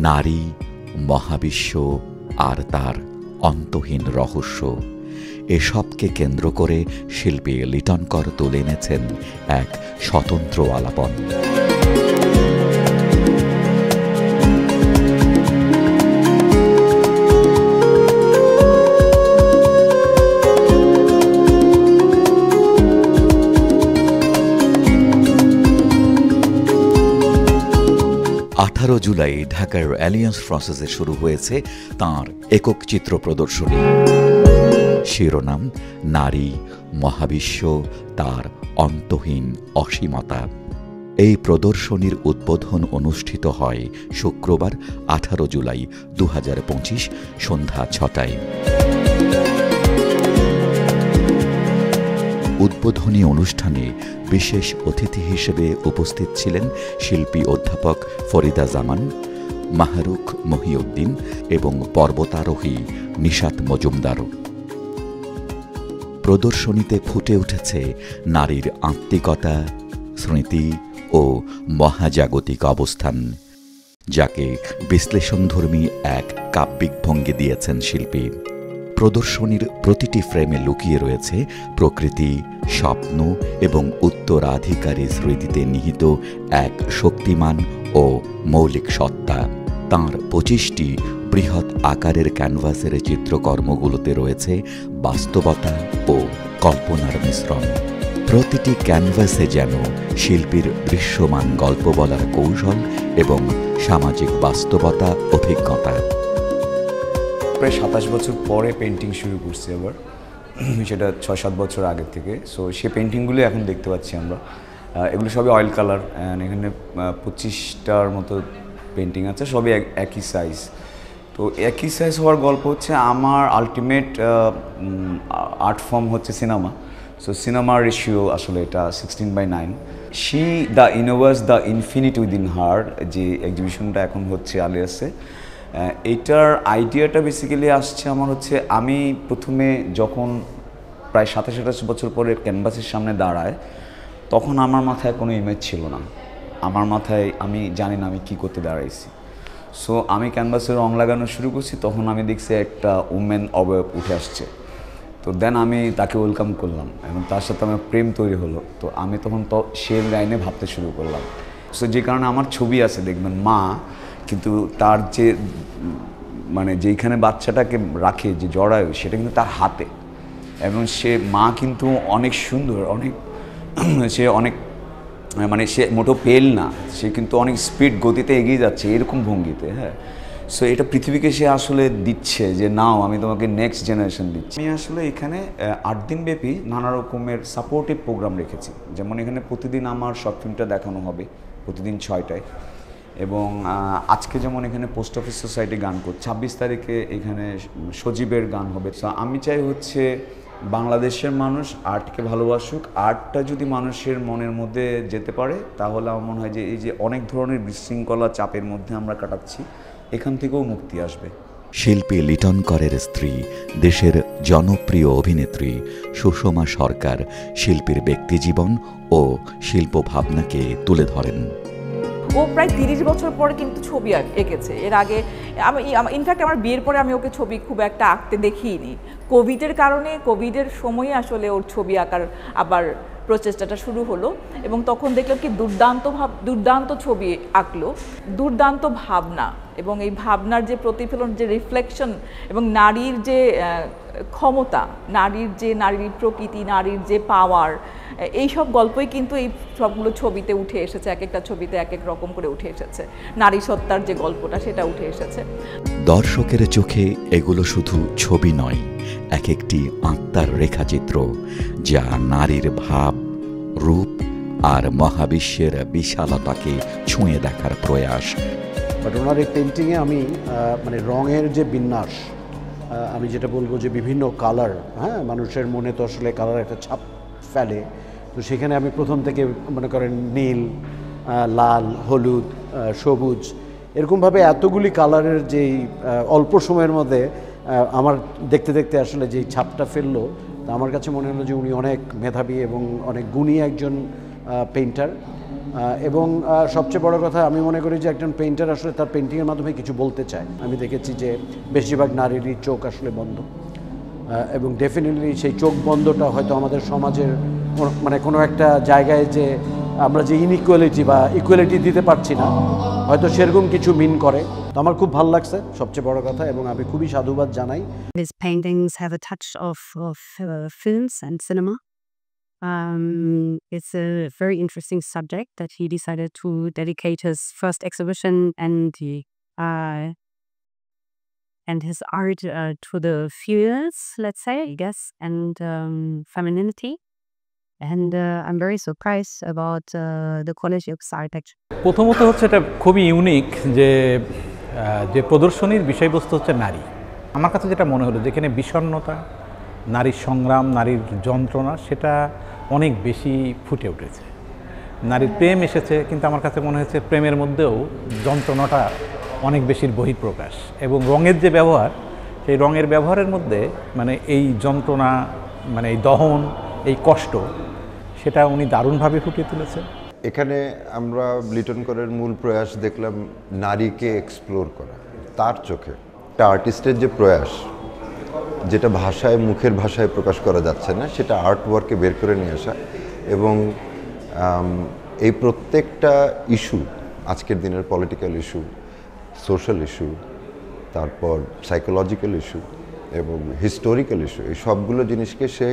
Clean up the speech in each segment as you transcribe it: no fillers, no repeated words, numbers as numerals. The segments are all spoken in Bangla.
নারী, মহাবিশ্ব আর তার অন্তহীন রহস্য, এসবকে কেন্দ্র করে শিল্পী লিটন কর তুলে এনেছেন এক স্বতন্ত্র আলাপন। 18 জুলাই ঢাকার অ্যালিয়েন্স ফ্রান্সিসে শুরু হয়েছে তাঁর একক চিত্র প্রদর্শনী। শিরোনাম নারী, মহাবিশ্ব, তার অন্তহীন অসীমতা। এই প্রদর্শনীর উদ্বোধন অনুষ্ঠিত হয় শুক্রবার 18 জুলাই 2025 সন্ধ্যা 6টায়। উদ্বোধনী অনুষ্ঠানে বিশেষ অতিথি হিসেবে উপস্থিত ছিলেন শিল্পী অধ্যাপক ফরিদা জামান, মাহরুখ মহিউদ্দিন এবং পর্বতারোহী নিশাত মজুমদার। প্রদর্শনীতে ফুটে উঠেছে নারীর আত্মিকতা, স্মৃতি ও মহাজাগতিক অবস্থান, যাকে বিশ্লেষণধর্মী এক কাব্যিক ভঙ্গি দিয়েছেন শিল্পী। প্রদর্শনীর প্রতিটি ফ্রেমে লুকিয়ে রয়েছে প্রকৃতি, স্বপ্ন এবং উত্তরাধিকারী স্মৃতিতে নিহিত এক শক্তিমান ও মৌলিক সত্তা। তাঁর 25টি বৃহৎ আকারের ক্যানভাসের চিত্রকর্মগুলোতে রয়েছে বাস্তবতা ও কল্পনার মিশ্রণ। প্রতিটি ক্যানভাসে যেন শিল্পীর দৃশ্যমান গল্প বলার কৌশল এবং সামাজিক বাস্তবতা অভিজ্ঞতা। প্রায় 27 বছর পরে পেন্টিং শুরু করছি আবার, সেটা 6-7 বছর আগের থেকে। সো সেই পেন্টিংগুলো এখন দেখতে পাচ্ছি আমরা। এগুলো সবই অয়েল কালার, অ্যান্ড এখানে 25টার মতো পেন্টিং আছে, সবই একই সাইজ। তো একই সাইজ হওয়ার গল্প হচ্ছে আমার আলটিমেট আর্ট ফর্ম হচ্ছে সিনেমা। সো সিনেমার রেশিও আসলে এটা 16:9। She the universe the infinite within her, যে এক্সিবিশনটা এখন হচ্ছে আলিয়াসে, এইটার আইডিয়াটা বেসিক্যালি আসছে আমার হচ্ছে, আমি প্রথমে যখন প্রায় 27-28 বছর পরে ক্যানভাসের সামনে দাঁড়ায়, তখন আমার মাথায় কোনো ইমেজ ছিল না। আমার মাথায় আমি জানি না আমি কী করতে দাঁড়াইছি। সো আমি ক্যানভাসে রং লাগানো শুরু করছি, তখন আমি দেখছি একটা উমেন অবয়ব উঠে আসছে। তো দেন আমি তাকে ওয়েলকাম করলাম এবং তার সাথে আমার প্রেম তৈরি হলো। তো আমি তখন সেই লাইনে ভাবতে শুরু করলাম। সো যে কারণে আমার ছবি আছে দেখবেন মা, কিন্তু তার যে মানে যেইখানে বাচ্চাটাকে রাখে, যে জড়ায়ু, সেটা কিন্তু তার হাতে। এবং সে মা কিন্তু অনেক সুন্দর, অনেক সে অনেক মানে সে মোটো পেল না, সে কিন্তু অনেক স্পিড গতিতে এগিয়ে যাচ্ছে এরকম ভঙ্গিতে। হ্যাঁ, সো এটা পৃথিবীকে সে আসলে দিচ্ছে যে নাও আমি তোমাকে নেক্সট জেনারেশন দিচ্ছি। আমি আসলে এখানে 8 দিনব্যাপী নানা রকমের সাপোর্টিভ প্রোগ্রাম রেখেছি। যেমন এখানে প্রতিদিন আমার শর্ট ফিল্মটা দেখানো হবে প্রতিদিন 6টায়, এবং আজকে যেমন এখানে পোস্ট অফিস সোসাইটি গান করছে, 26 তারিখে এখানে সজীবের গান হবে। সো আমি চাই হচ্ছে বাংলাদেশের মানুষ আর্টকে ভালোবাসুক। আর্টটা যদি মানুষের মনের মধ্যে যেতে পারে, তাহলে আমার মনে হয় যে এই যে অনেক ধরনের বিশৃঙ্খলা চাপের মধ্যে আমরা কাটাচ্ছি, এখান থেকেও মুক্তি আসবে। শিল্পী লিটন করের স্ত্রী, দেশের জনপ্রিয় অভিনেত্রী সুষমা সরকার শিল্পীর ব্যক্তিজীবন ও শিল্প ভাবনাকে তুলে ধরেন। ও প্রায় 30 বছর পরে কিন্তু ছবি এঁকেছে। এর আগে ইনফ্যাক্ট আমার বিয়ের পরে আমি ওকে ছবি খুব একটা আঁকতে দেখিনি। কোভিডের কারণে, কোভিডের সময়ে আসলে ওর ছবি আঁকার আবার প্রচেষ্টাটা শুরু হলো, এবং তখন দেখলাম কি দুর্দান্ত ছবি আঁকলো, দুর্দান্ত ভাবনা, এবং এই ভাবনার যে প্রতিফলন, যে রিফ্লেকশন, এবং নারীর যে ক্ষমতা, নারীর প্রকৃতি, নারীর যে পাওয়ার, এই সব গল্পই কিন্তু এই সবগুলো ছবিতে উঠে এসেছে। এক একটা ছবিতে এক এক রকম করে উঠে এসেছে নারী সত্তার যে গল্পটা, সেটা উঠে এসেছে। দর্শকের চোখে এগুলো শুধু ছবি নয়, এক একটি আত্মার রেখাচিত্র, যা নারীর ভাব, রূপ আর মহাবিশ্বের বিশালতাকে ছুঁয়ে দেখার প্রয়াস। বাট ওনার এই পেন্টিংয়ে আমি মানে রঙের যে বিন্যাস, আমি যেটা বলবো যে বিভিন্ন কালার, হ্যাঁ, মানুষের মনে তো আসলে কালার একটা ছাপ ফেলে। তো সেখানে আমি প্রথম থেকে মনে করেন নীল, লাল, হলুদ, সবুজ, এরকমভাবে এতগুলি কালারের যেই অল্প সময়ের মধ্যে আমার দেখতে দেখতে আসলে যেই ছাপটা ফেললো, তা আমার কাছে মনে হলো যে উনি অনেক মেধাবী এবং অনেক গুণী একজন পেইন্টার। এবং সবচেয়ে বড় কথা আমি মনে করি যে একজন পেইন্টার আসলে তার পেইন্টিংয়ের মাধ্যমে কিছু বলতে চায়। আমি দেখেছি যে বেশিরভাগ নারীরই চোখ আসলে বন্ধ, এবং ডেফিনেটলি সেই চোখ বন্ধটা হয়তো আমাদের সমাজের মানে কোনো একটা জায়গায় যে আমরা যে ইনইকুয়ালিটি বা ইকুয়ালিটি দিতে পারছি না, হয়তো সেরকম কিছু মিন করে। তো আমার খুব ভালো লাগছে সবচেয়ে বড় কথা, এবং আমি খুবই সাধুবাদ জানাই। His paintings have a touch of films and cinema. It's a very interesting subject that he decided to dedicate his first exhibition and his art to the fields, let's say, I guess, and femininity. And I'm very surprised about the quality of his art, actually. প্রথমত হচ্ছে এটা খুবই ইউনিক যে প্রদর্শনীর বিষয়বস্তু হচ্ছে নারী। আমার কাছে যেটা মনে হলো যেখানে বিষণ্ণতা, নারীর সংগ্রাম, নারীর যন্ত্রণা সেটা অনেক বেশি ফুটে উঠেছে। নারীর প্রেম এসেছে, কিন্তু আমার কাছে মনে হয়েছে প্রেমের মধ্যেও যন্ত্রণাটা অনেক বেশির বহিঃপ্রকাশ, এবং রঙের যে ব্যবহার, সেই রঙের ব্যবহারের মধ্যে মানে এই যন্ত্রণা, মানে এই দহন, এই কষ্ট, সেটা উনি দারুণভাবে ফুটিয়ে তুলেছেন। এখানে আমরা লিটন করের মূল প্রয়াস দেখলাম নারীকে এক্সপ্লোর করা তার চোখে। একটা আর্টিস্টের যে প্রয়াস, যেটা ভাষায়, মুখের ভাষায় প্রকাশ করা যাচ্ছে না, সেটা আর্ট ওয়ার্কে বের করে নিয়ে আসা। এবং এই প্রত্যেকটা ইস্যু, আজকের দিনের পলিটিক্যাল ইস্যু, সোশ্যাল ইস্যু, তারপর সাইকোলজিক্যাল ইস্যু এবং হিস্টোরিক্যাল ইস্যু, এই সবগুলো জিনিসকে সে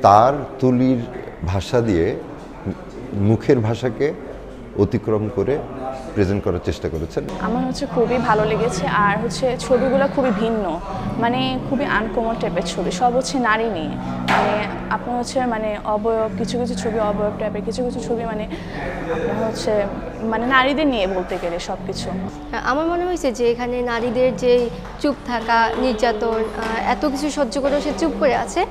তার তুলির ভাষা দিয়ে মুখের ভাষাকে অতিক্রম করে প্রেজেন্ট করার চেষ্টা করেছেন। আমার হচ্ছে খুবই ভালো লেগেছে, আর হচ্ছে ছবিগুলো খুবই ভিন্ন, মানে খুবই আনকমন টাইপের ছবি, সব হচ্ছে নারী নিয়ে। মানে আপনার হচ্ছে মানে অবয়ব, কিছু কিছু ছবি অবয়ব টাইপের, কিছু কিছু ছবি মানে আপনার হচ্ছে মানে নারীদের নিয়ে বলতে গেলে সব কিছু। আমার মনে হয়েছে যে এখানে নারীদের যে চুপ থাকা, নির্যাতন, এত কিছু সহ্য করেও সে চুপ করে আছে,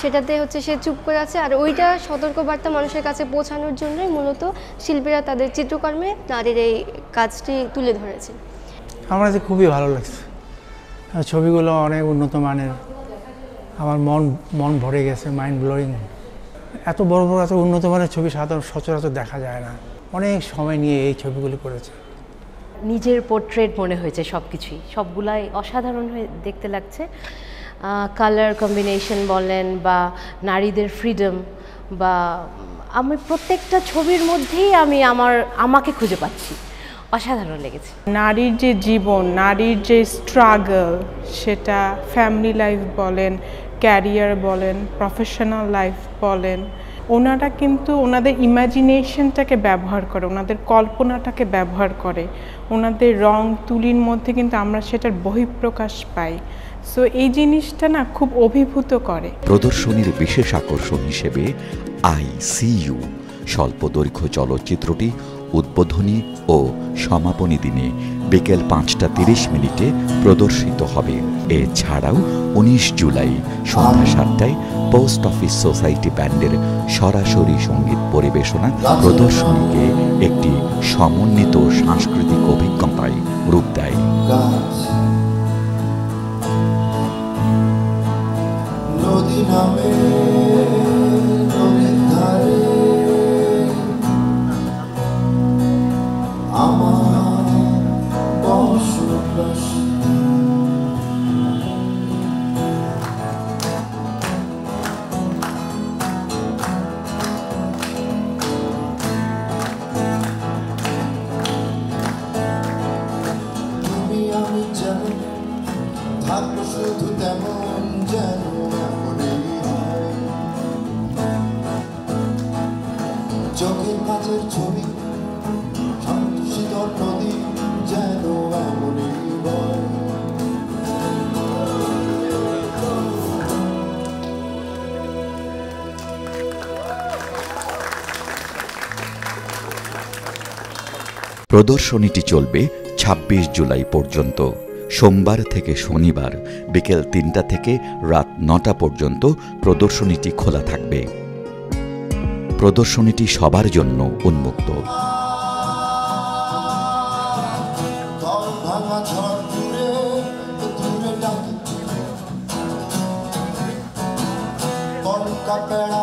সেটাতে হচ্ছে সে চুপ করে আছে, আর ওইটা সতর্কবার্তা মানুষের কাছে পৌঁছানোর জন্যই মূলত শিল্পীরা তাদের চিত্রকর্মে নারীর এই কাজটি তুলে ধরেছে। আমার কাছে খুবই ভালো লাগছে, ছবিগুলো অনেক উন্নত মানের, আমার মন ভরে গেছে, মাইন্ড ব্লোয়িং। এত বড় বড় এত উন্নত মানের ছবি সচরাচর দেখা যায় না, অনেক সময় নিয়ে এই ছবিগুলি করেছে। নিজের পোর্ট্রেট মনে হয়েছে, সব কিছুই, সবগুলাই অসাধারণ হয়ে দেখতে লাগছে। কালার কম্বিনেশন বলেন বা নারীদের ফ্রিডম, বা আমি প্রত্যেকটা ছবির মধ্যেই আমি আমাকে খুঁজে পাচ্ছি, অসাধারণ লেগেছে। নারীর যে জীবন, নারীর যে স্ট্রাগল, সেটা ফ্যামিলি লাইফ বলেন, ক্যারিয়ার বলেন, প্রফেশনাল লাইফ বলেন, ওনারা কিন্তু ওনাদের ইমাজিনেশনটাকে ব্যবহার করে, ওনাদের কল্পনাটাকে ব্যবহার করে, ওনাদের রং তুলির মধ্যে কিন্তু আমরা সেটার বহিঃপ্রকাশ পাই। সো এই জিনিসটা না খুব অভিভূত করে। প্রদর্শনীর বিশেষ আকর্ষণ হিসেবে ICU স্বল্পদৈর্ঘ্য চলচ্চিত্রটি উদ্বোধনী ও সমাপনী দিনে বিকেল 5:30 প্রদর্শিত হবে। এছাড়াও 19 জুলাই সন্ধ্যা 7টায় পোস্ট অফিস সোসাইটি ব্যান্ডের সরাসরি সঙ্গীত পরিবেশনা প্রদর্শনীকে একটি সমন্বিত সাংস্কৃতিক অভিজ্ঞতায় রূপ দেয়। নদী নামে নদীর ধারে আমার বসবাস, তুমি আমি যেন থাকবো শুধু তেমন যেন চোখের কাছের ছবি, শীতল নদী যেন এমনই বয়। প্রদর্শনীটি চলবে 26 জুলাই পর্যন্ত। সোমবার থেকে শনিবার বিকেল 3টা থেকে রাত 9টা পর্যন্ত প্রদর্শনীটি খোলা থাকবে। প্রদর্শনীটি সবার জন্য উন্মুক্ত। দূরে